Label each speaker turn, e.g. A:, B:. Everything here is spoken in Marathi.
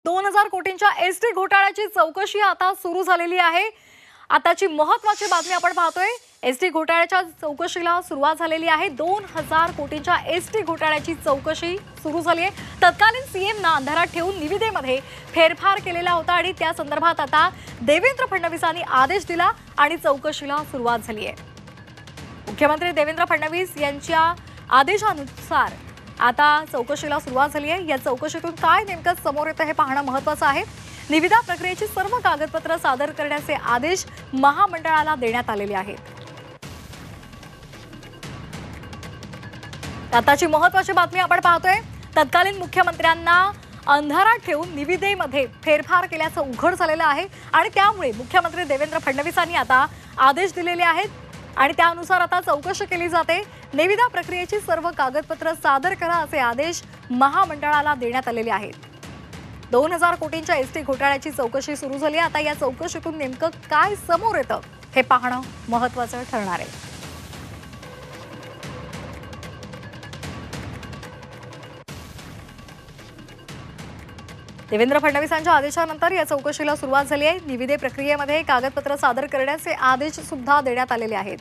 A: 2000 कोटींच्या एसटी घोटाळ्याची चौकशी आता सुरू झालेली आहे। आताची महत्त्वाची बातमी आपण पाहतोय। एसटी घोटाळ्याच्या चौकशीला सुरुवात झालेली आहे। 2000 कोटींच्या एसटी घोटाळ्याची चौकशी सुरू झाली आहे। तत्कालीन सीएमना अंधारात ठेवून निविदेमध्ये फेरफार केलेला होता आणि त्या संदर्भात आता देवेंद्र फडणवीसांनी आदेश दिला आणि चौकशीला सुरुवात झाली आहे। मुख्यमंत्री देवेंद्र फडणवीस यांच्या आदेशानुसार आता चौकशीला सुरुवात झाली आहे। या चौकशीतून काय नेमकं समोर येतं हे पाहणं महत्त्वाचं आहे। निविदा प्रक्रियेची सर्व कागदपत्र सादर करण्याचे आदेश महामंडळाला देण्यात आलेले आहेत। आताची महत्त्वाची बातमी आपण पाहतोय। तत्कालीन मुख्यमंत्र्यांना अंधारात ठेवून निविदेमध्ये फेरफार केल्याचं उघड झालेलं आहे आणि त्यामुळे मुख्यमंत्री देवेंद्र फडणवीसांनी आता आदेश दिलेले आहेत आणि त्यानुसार आता चौकशी केली जाते। निविदा प्रक्रियेची सर्व कागदपत्र सादर करा असे आदेश महामंडळाला देण्यात आलेले आहेत। 2000 कोटींच्या एसटी घोटाळ्याची चौकशी सुरू झाली। आता या चौकशीतून नेमकं काय समोर येतं हे पाहणं महत्त्वाचं ठरणार आहे। देवेंद्र फडणवीसांच्या आदेशानंतर या चौकशीला सुरुवात झाली आहे। निविदे प्रक्रियेमध्ये कागदपत्र सादर करण्याचे आदेश सुद्धा देण्यात आलेले आहेत।